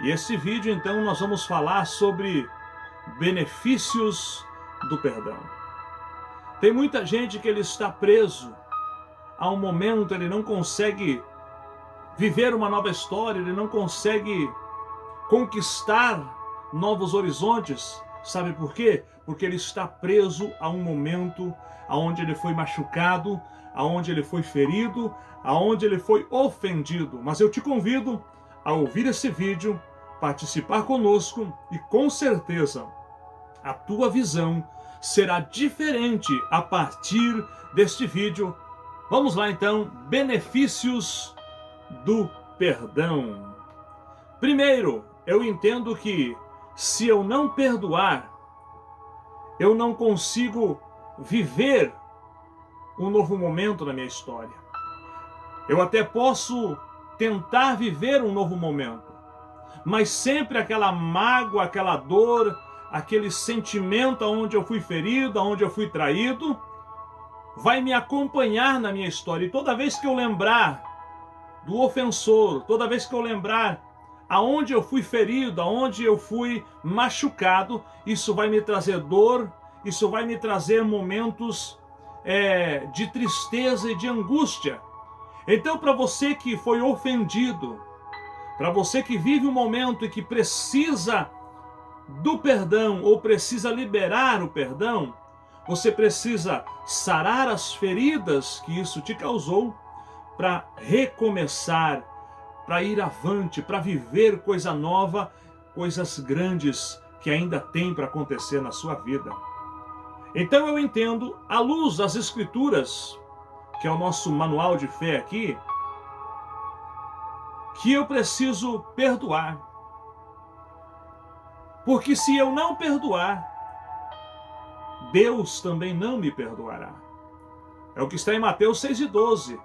E esse vídeo, então, nós vamos falar sobre benefícios do perdão. Tem muita gente que ele está preso a um momento, ele não consegue viver uma nova história, ele não consegue conquistar novos horizontes. Sabe por quê? Porque ele está preso a um momento onde ele foi machucado, aonde ele foi ferido, aonde ele foi ofendido. Mas eu te convido a ouvir esse vídeo, participar conosco e com certeza a tua visão será diferente a partir deste vídeo. Vamos lá então, benefícios do perdão. Primeiro, eu entendo que se eu não perdoar, eu não consigo viver um novo momento na minha história. Eu até posso tentar viver um novo momento, mas sempre aquela mágoa, aquela dor, aquele sentimento onde eu fui ferido, onde eu fui traído, vai me acompanhar na minha história. E toda vez que eu lembrar do ofensor, toda vez que eu lembrar aonde eu fui ferido, aonde eu fui machucado, isso vai me trazer dor, isso vai me trazer momentos de tristeza e de angústia. Então, para você que foi ofendido, para você que vive um momento e que precisa do perdão ou precisa liberar o perdão, você precisa sarar as feridas que isso te causou para recomeçar, para ir avante, para viver coisa nova, coisas grandes que ainda tem para acontecer na sua vida. Então eu entendo, à luz das Escrituras, que é o nosso manual de fé aqui, que eu preciso perdoar. Porque se eu não perdoar, Deus também não me perdoará. É o que está em Mateus 6,12.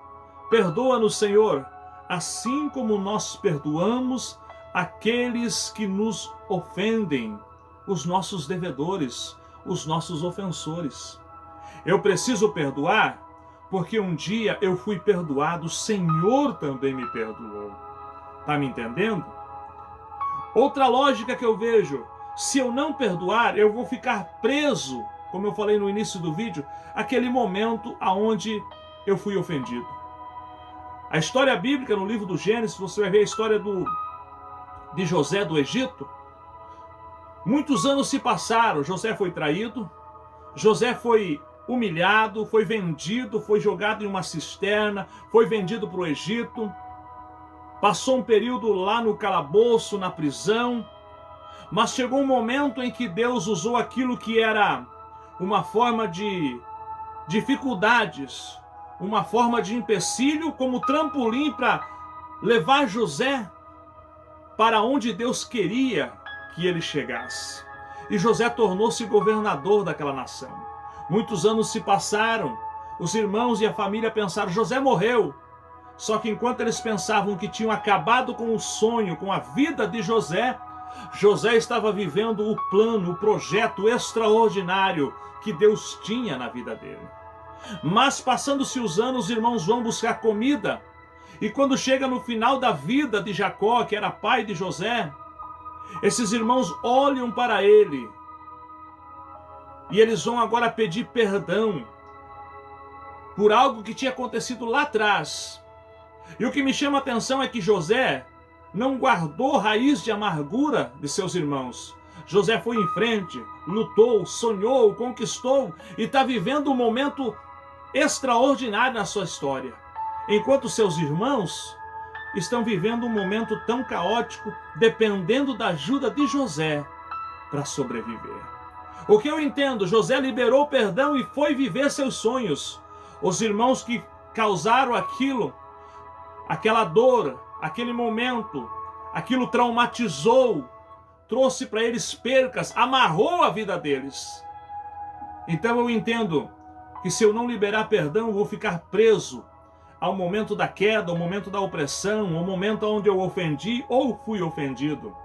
Perdoa-nos, Senhor, assim como nós perdoamos aqueles que nos ofendem, os nossos devedores, os nossos ofensores. Eu preciso perdoar porque um dia eu fui perdoado, o Senhor também me perdoou. Tá me entendendo? Outra lógica que eu vejo, se eu não perdoar, eu vou ficar preso, como eu falei no início do vídeo, aquele momento aonde eu fui ofendido. A história bíblica, no livro do Gênesis, você vai ver a história de José do Egito. Muitos anos se passaram, José foi traído, José foi humilhado, foi vendido, foi jogado em uma cisterna, foi vendido para o Egito, passou um período lá no calabouço, na prisão, mas chegou um momento em que Deus usou aquilo que era uma forma de dificuldades, uma forma de empecilho como trampolim para levar José para onde Deus queria que ele chegasse. E José tornou-se governador daquela nação. Muitos anos se passaram, os irmãos e a família pensaram, José morreu. Só que enquanto eles pensavam que tinham acabado com o sonho, com a vida de José, José estava vivendo o plano, o projeto extraordinário que Deus tinha na vida dele. Mas passando-se os anos, os irmãos vão buscar comida. E quando chega no final da vida de Jacó, que era pai de José, esses irmãos olham para ele e eles vão agora pedir perdão por algo que tinha acontecido lá atrás. E o que me chama a atenção é que José não guardou raiz de amargura de seus irmãos. José foi em frente, lutou, sonhou, conquistou e está vivendo um momento extraordinário na sua história. Enquanto seus irmãos estão vivendo um momento tão caótico, dependendo da ajuda de José para sobreviver. O que eu entendo, José liberou o perdão e foi viver seus sonhos. Os irmãos que causaram aquilo, aquela dor, aquele momento, aquilo traumatizou, trouxe para eles percas, amarrou a vida deles. Então eu entendo que se eu não liberar perdão, eu vou ficar preso ao momento da queda, ao momento da opressão, ao momento onde eu ofendi ou fui ofendido.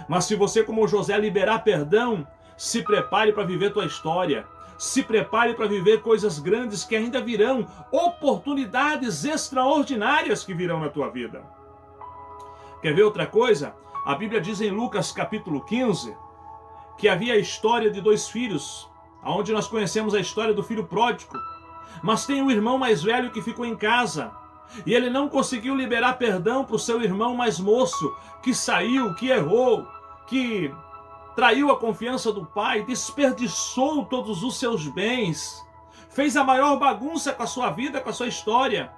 Mas se você, como José, liberar perdão, se prepare para viver tua história. Se prepare para viver coisas grandes que ainda virão, oportunidades extraordinárias que virão na tua vida. Quer ver outra coisa? A Bíblia diz em Lucas capítulo 15 que havia a história de dois filhos, onde nós conhecemos a história do filho pródigo. Mas tem um irmão mais velho que ficou em casa e ele não conseguiu liberar perdão para o seu irmão mais moço, que saiu, que errou, que traiu a confiança do pai, desperdiçou todos os seus bens, fez a maior bagunça com a sua vida, com a sua história.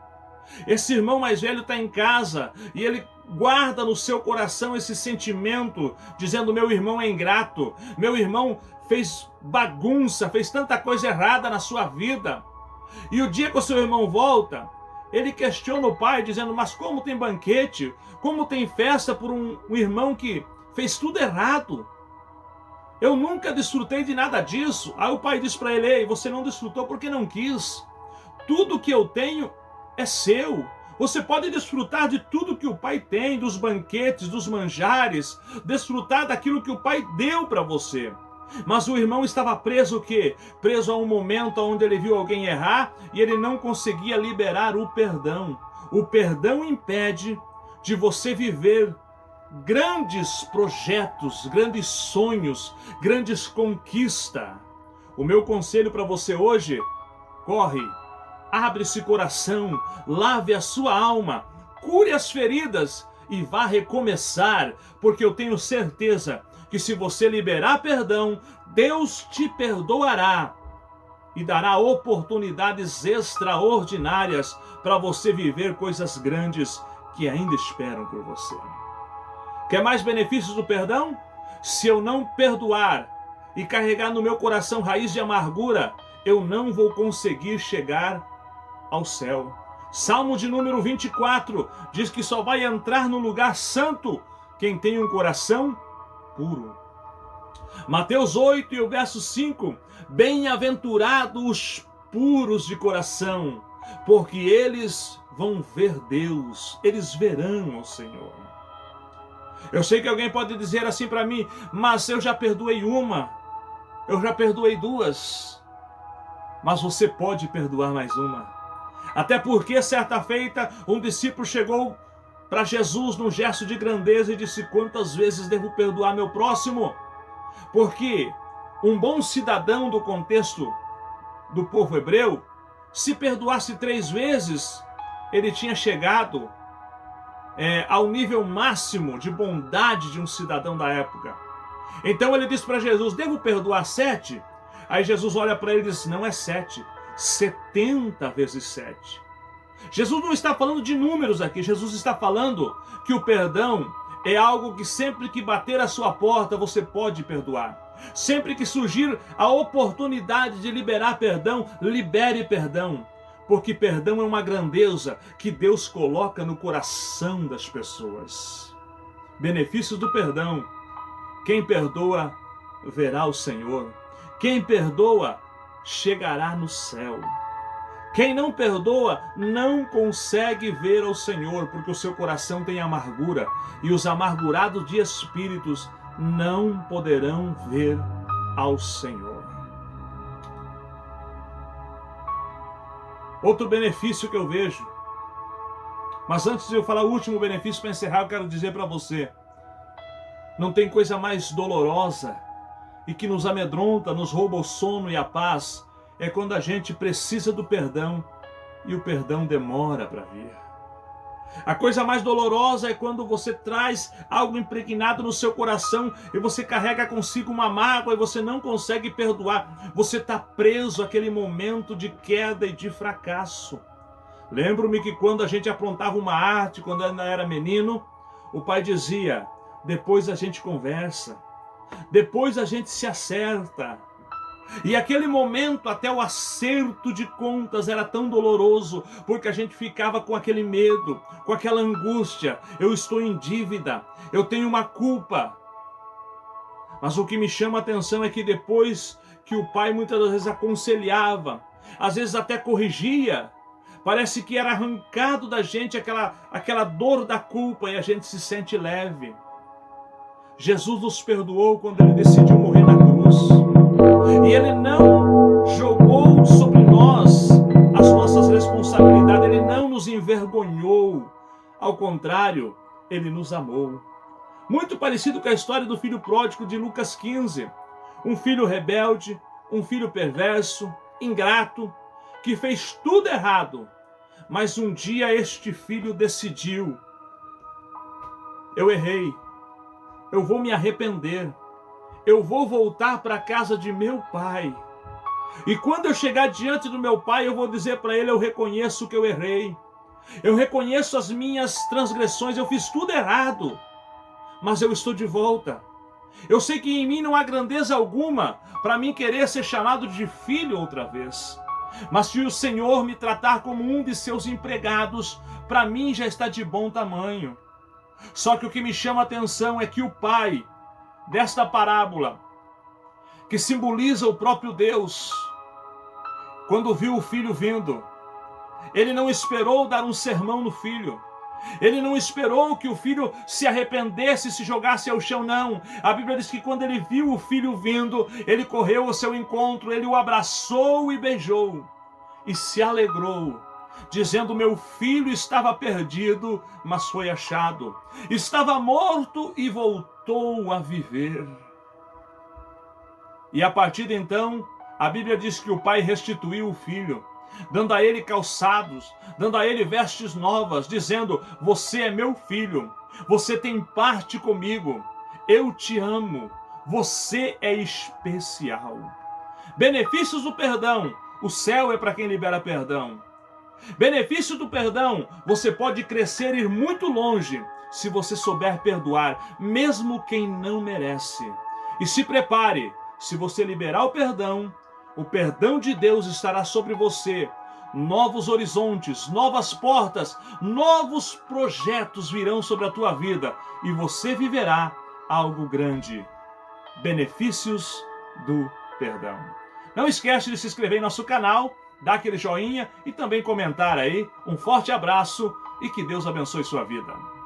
Esse irmão mais velho está em casa e ele guarda no seu coração esse sentimento, dizendo: meu irmão é ingrato, meu irmão fez bagunça, fez tanta coisa errada na sua vida. E o dia que o seu irmão volta, ele questiona o pai, dizendo: mas como tem banquete, como tem festa por um irmão que fez tudo errado? Eu nunca desfrutei de nada disso. Aí o pai diz para ele: ei, você não desfrutou porque não quis. Tudo que eu tenho é seu. Você pode desfrutar de tudo que o pai tem, dos banquetes, dos manjares, desfrutar daquilo que o pai deu para você. Mas o irmão estava preso o quê? Preso a um momento onde ele viu alguém errar e ele não conseguia liberar o perdão. O perdão impede de você viver grandes projetos, grandes sonhos, grandes conquistas. O meu conselho para você hoje: corre, abre esse coração, lave a sua alma, cure as feridas e vá recomeçar, porque eu tenho certeza que se você liberar perdão, Deus te perdoará e dará oportunidades extraordinárias para você viver coisas grandes que ainda esperam por você. Quer mais benefícios do perdão? Se eu não perdoar e carregar no meu coração raiz de amargura, eu não vou conseguir chegar ao céu. Salmo de número 24 diz que só vai entrar no lugar santo quem tem um coração puro. Mateus 8 e o verso 5: bem-aventurados os puros de coração, porque eles vão ver Deus, eles verão o Senhor. Eu sei que alguém pode dizer assim para mim: mas eu já perdoei uma, eu já perdoei duas. Mas você pode perdoar mais uma. Até porque certa feita um discípulo chegou para Jesus num gesto de grandeza e disse: quantas vezes devo perdoar meu próximo? Porque um bom cidadão do contexto do povo hebreu, se perdoasse 3 vezes, ele tinha chegado ao nível máximo de bondade de um cidadão da época. Então ele disse para Jesus: devo perdoar 7? Aí Jesus olha para ele e diz: não é 7, 70 vezes 7. Jesus não está falando de números aqui, Jesus está falando que o perdão é algo que sempre que bater a sua porta você pode perdoar. Sempre que surgir a oportunidade de liberar perdão, libere perdão. Porque perdão é uma grandeza que Deus coloca no coração das pessoas. Benefícios do perdão: quem perdoa verá o Senhor. Quem perdoa chegará no céu. Quem não perdoa não consegue ver ao Senhor, porque o seu coração tem amargura, e os amargurados de espíritos não poderão ver ao Senhor. Outro benefício que eu vejo, mas antes de eu falar o último benefício para encerrar, eu quero dizer para você: não tem coisa mais dolorosa e que nos amedronta, nos rouba o sono e a paz, é quando a gente precisa do perdão e o perdão demora para vir. A coisa mais dolorosa é quando você traz algo impregnado no seu coração e você carrega consigo uma mágoa e você não consegue perdoar. Você está preso àquele momento de queda e de fracasso. Lembro-me que quando a gente aprontava uma arte, quando ainda era menino, o pai dizia: depois a gente conversa, depois a gente se acerta. E aquele momento, até o acerto de contas, era tão doloroso, porque a gente ficava com aquele medo, com aquela angústia: eu estou em dívida, eu tenho uma culpa. Mas o que me chama a atenção é que depois que o pai muitas vezes aconselhava, às vezes até corrigia, parece que era arrancado da gente aquela dor da culpa e a gente se sente leve. Jesus nos perdoou quando ele decidiu morrer na cruz. E ele não jogou sobre nós as nossas responsabilidades, ele não nos envergonhou. Ao contrário, ele nos amou. Muito parecido com a história do filho pródigo de Lucas 15. Um filho rebelde, um filho perverso, ingrato, que fez tudo errado. Mas um dia este filho decidiu: eu errei, eu vou me arrepender, eu vou voltar para a casa de meu pai. E quando eu chegar diante do meu pai, eu vou dizer para ele: eu reconheço que eu errei, eu reconheço as minhas transgressões, eu fiz tudo errado, mas eu estou de volta. Eu sei que em mim não há grandeza alguma para mim querer ser chamado de filho outra vez. Mas se o Senhor me tratar como um de seus empregados, para mim já está de bom tamanho. Só que o que me chama a atenção é que o pai desta parábola, que simboliza o próprio Deus, quando viu o filho vindo, ele não esperou dar um sermão no filho. Ele não esperou que o filho se arrependesse e se jogasse ao chão, não. A Bíblia diz que quando ele viu o filho vindo, ele correu ao seu encontro, ele o abraçou e beijou, e se alegrou, dizendo: meu filho estava perdido, mas foi achado. Estava morto e voltou a viver. E a partir de então, a Bíblia diz que o pai restituiu o filho, dando a ele calçados, dando a ele vestes novas, dizendo: você é meu filho, você tem parte comigo, eu te amo, você é especial. Benefícios do perdão: o céu é para quem libera perdão. Benefício do perdão: você pode crescer e ir muito longe se você souber perdoar, mesmo quem não merece. E se prepare, se você liberar o perdão de Deus estará sobre você. Novos horizontes, novas portas, novos projetos virão sobre a tua vida e você viverá algo grande. Benefícios do perdão. Não esquece de se inscrever em nosso canal, dar aquele joinha e também comentar aí. Um forte abraço e que Deus abençoe sua vida.